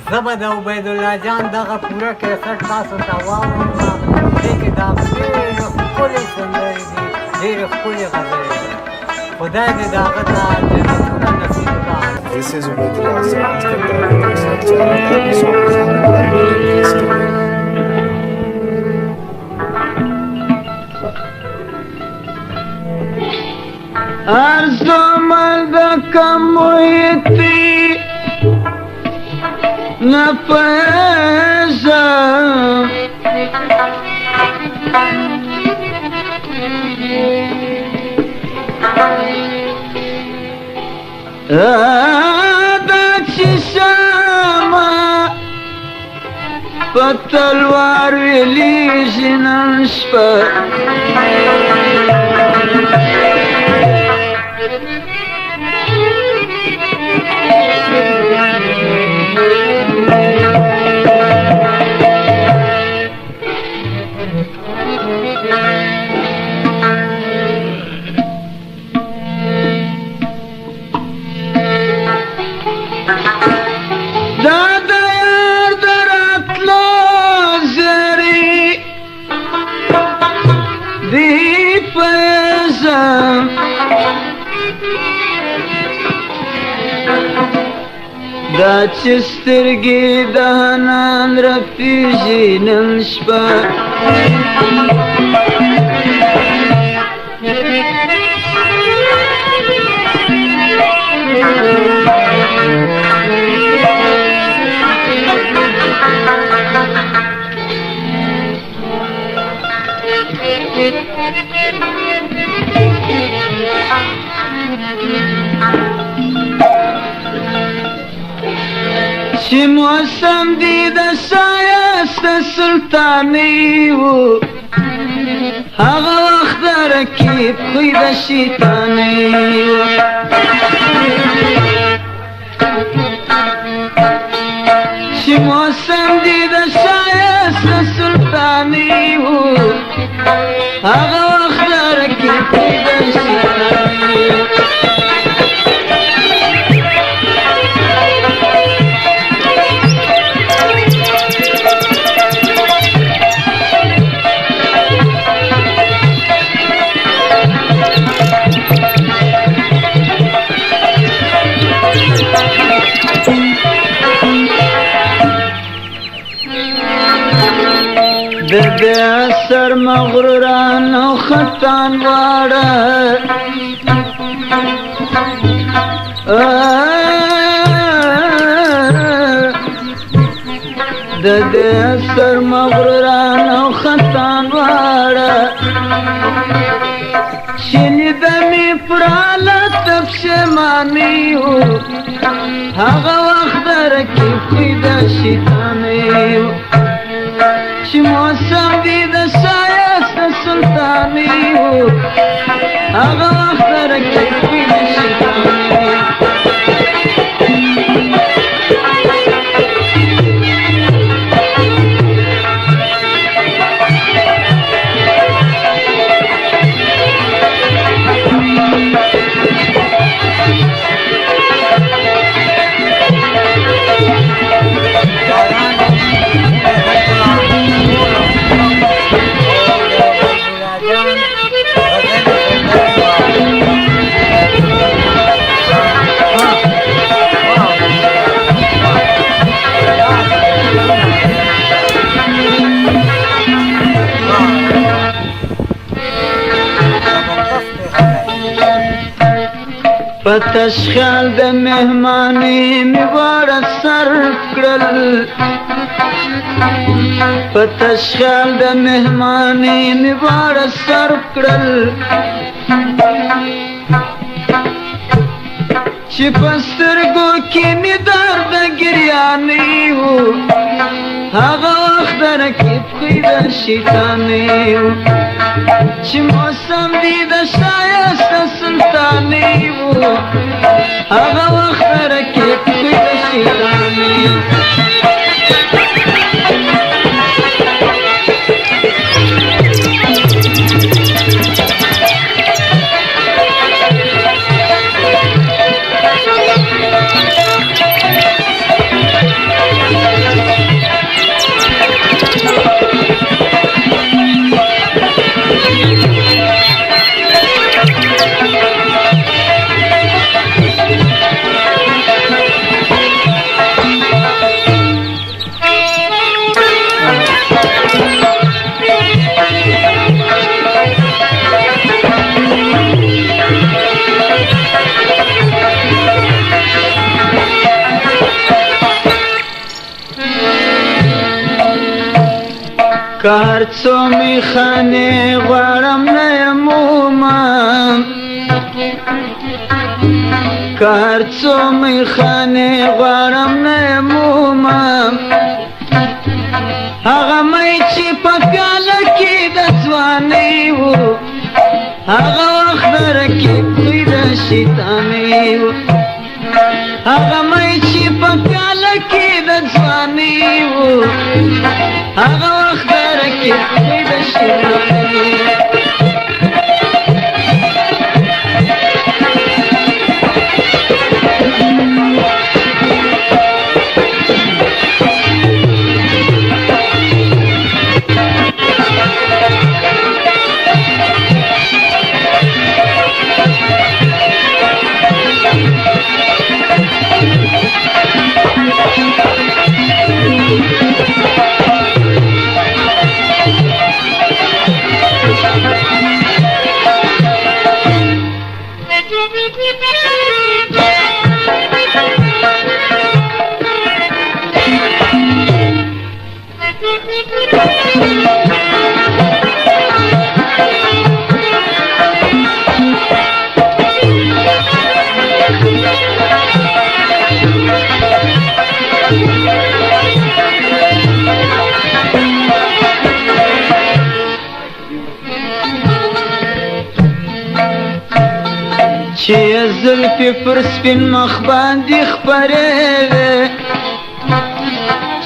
زبه د عبیدالله جان دغه پوره کیسټ تاسو ته واورم. دې کې دا ډېرې ښکلې سندرې دي، ډېرې ښکلې غزلې دي. خدای دې د هغه ته جنتونه نصیب کړه. This is Ubaidullah Azad, the song Arzumal da kamuiti na pesa da chisama patalwar velizinan shpa da چسترگی دهنان رفیجی ننشپا چی موسم دید شایست سلطانی و هغه وقت رکیب خوید شیطانی و چی موسم دید شایست سلطانی و هغه وقت رکیب خوید شیطانی و د اثر مغروران او خطان واړه د اثر مغروران او خطان واړه شنی د می پراله تفشمانی و هغه وخت رکی خوید شیطانی و چی موسم دید شایست سلطانی و هغه وقت رکی خوید شیطانی پتشخال د مهمانی می وړه صرف کړل پتشخال د مهمانی می وړه صرف کړل چې پسترګو کې می درد ګریانی و هغه وخت رکیب خوید شیطانی و چې موسم دی د شایست سلطانی و هغه وخت رکیب خوید شیطانی کار څو میخانې غواړم نه یم مومم کار څو میخانې غواړم نه یم مومم هغه می چې په پیاله کې د ځوانۍ و هغه وخت د رقیب خوی د شیطانۍ و هغه می چې په پیاله کې د ځوانۍ و هغه وخت د رقیب خوی د شیطانۍ چې زلفې پر سپین مخ باندې خپرې وې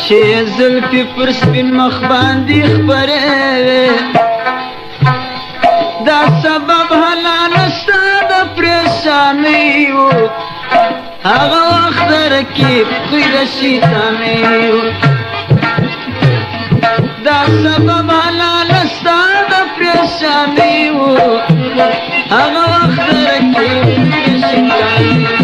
چې زلفې پر سپین مخ باندې خپرې وې دا سبب حلال ستا د پریشانۍ و هغه وخت د رقیب خوی د شیطانۍ و دا سبب حلال ستا د پریشانۍ و هغه وخت د رقیب خوی د شیطانۍ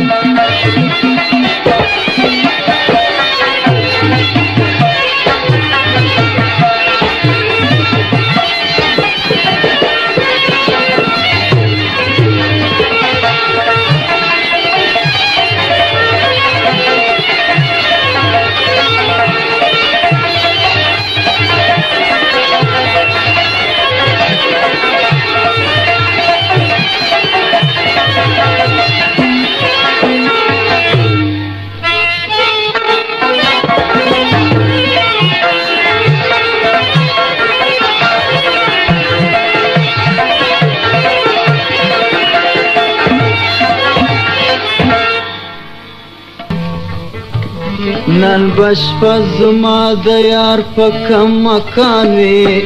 نن بشپه زما د یار په کم مکان وي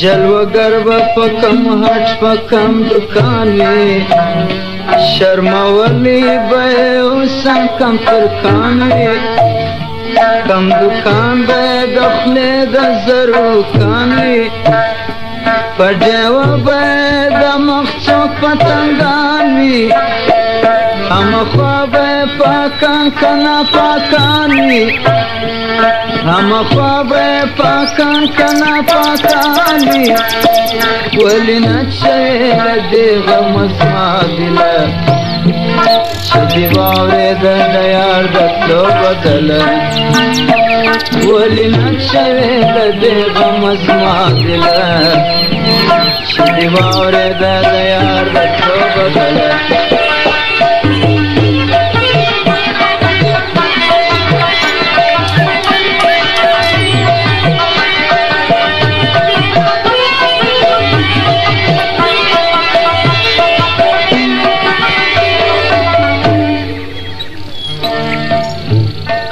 جلوګر به په کم هټ په کم دکان وي شرمولی به اوسم کم ترکان وي کم دکان به د خولې د زرو کان وي په ډیوه به د مخ څوک پتنګان وي همخوا به پاکان کنا پاکان وي همخوا به پاکان کنا پاکان وي ولې نه شوې له دې غمه زما دله چې دې واورېده د یار د تلو بدله ولې نه شوې له دې غمه زما دله چې دې واورېده د یار د تلو بدله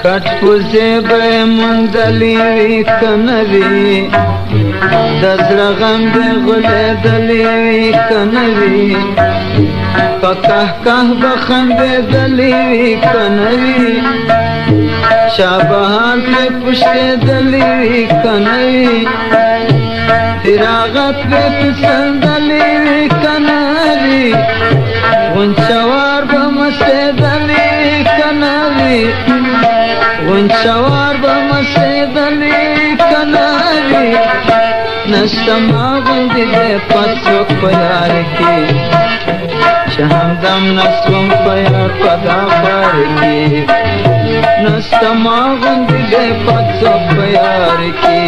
کټ پوزې به مندلې وي که نه وي د زړه غم دې غولېدلې وي که نه وي په کهکه به خندېدلې وي که نه وي چا بهار پرې پوښتېدلې وي که نه وي فراغت پرې پسندلې وي که نه وي غونچوار به مستېدلې وي که نه وي غونچوار به مستېدلې که نه وي نشته ما غوندې دی پس څوک په یار کې چې همدم نسوم په یار په دا ښار کې نشته ما غوندې دی پس څوک په یار کې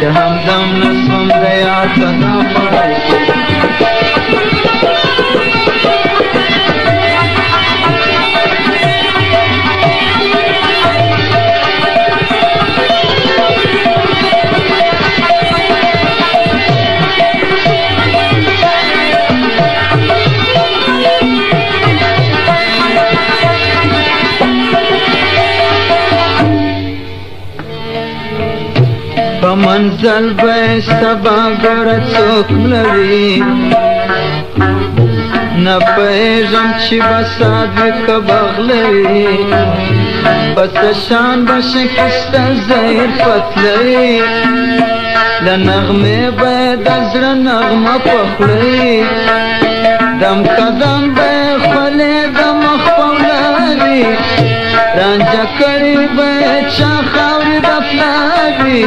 چې همدم نسوم د یار په دا پړی کې په منزل به سبا ګوره څوک ملوي نه پوهېږم چې به ساعت وي که بغلوي په څه شان به شکسته زهیر پتلوي له نغمې به یې د زړه نغمه پخلوي دم قدم به یې خولې د مخ پولوي رانجه کړي به یې چا خاورې د پلاري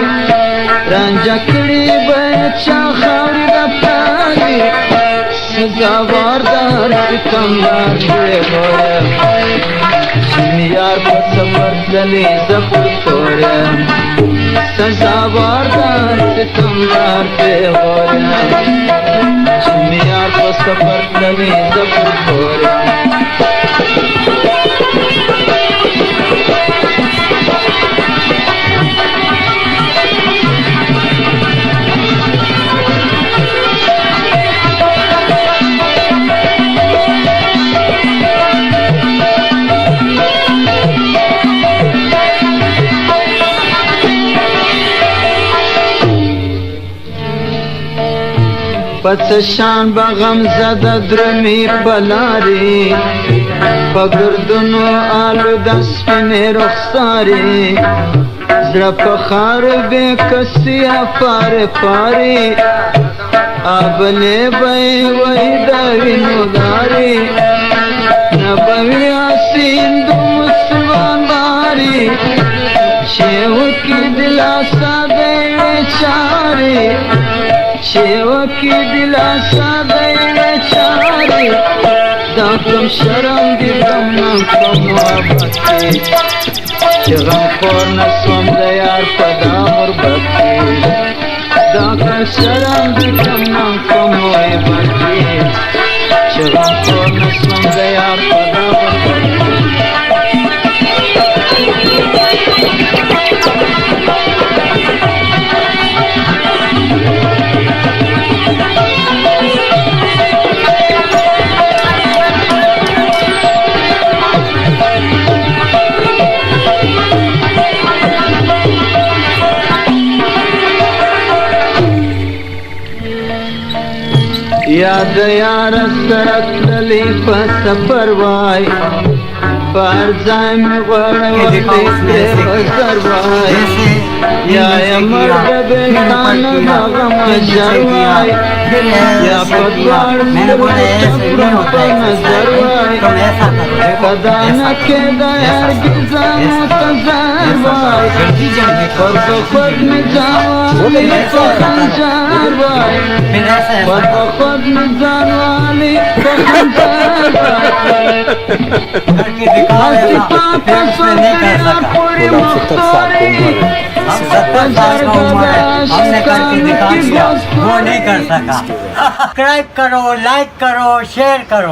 رانجه کړي به یې چا خاورې د پلاري سزاوار د هر ستمدار دې غواړم چې مې یار په سفر تللی زه پر کور یم سزاوار د هر ستمدار دې غواړم چې مې یار په سفر تللی زه پر کور یم پس شان با غم زده درمی بلاری پا گردنو آلو دست پینی رخصاری زر پخار بے کسی افار پاری آبلی بای وی دوینو داری نبوی آسین دو مسلمان باری چیو کی دلاسا دیوی چاری چیو کی دلاسا دیوی چاری دا کم شرم دیدم نم کم محبتی چه غم خور نسوم دیار پدا مربتی دا کم شرم دیدم نم کم محبتی چه غم خور نسوم دیار پدا مربتی یاد یار سرک للی پا سفر وای پار ځای مې غواړه وختې پرې وزر وای یا یې مرد بېلتانه دغه مژر وای یا په دواړو سترګو ټکرم په نظر وای که دا نه کېده هرګزه متظر وای پر خود مې ځانوالی په خنجر وای پر خود مې ځانوالی په خنجر وای नहीं कर सकता हमने करके दिखा दिया वो नहीं कर सका। सब्सक्राइब करो, लाइक करो, शेयर करो।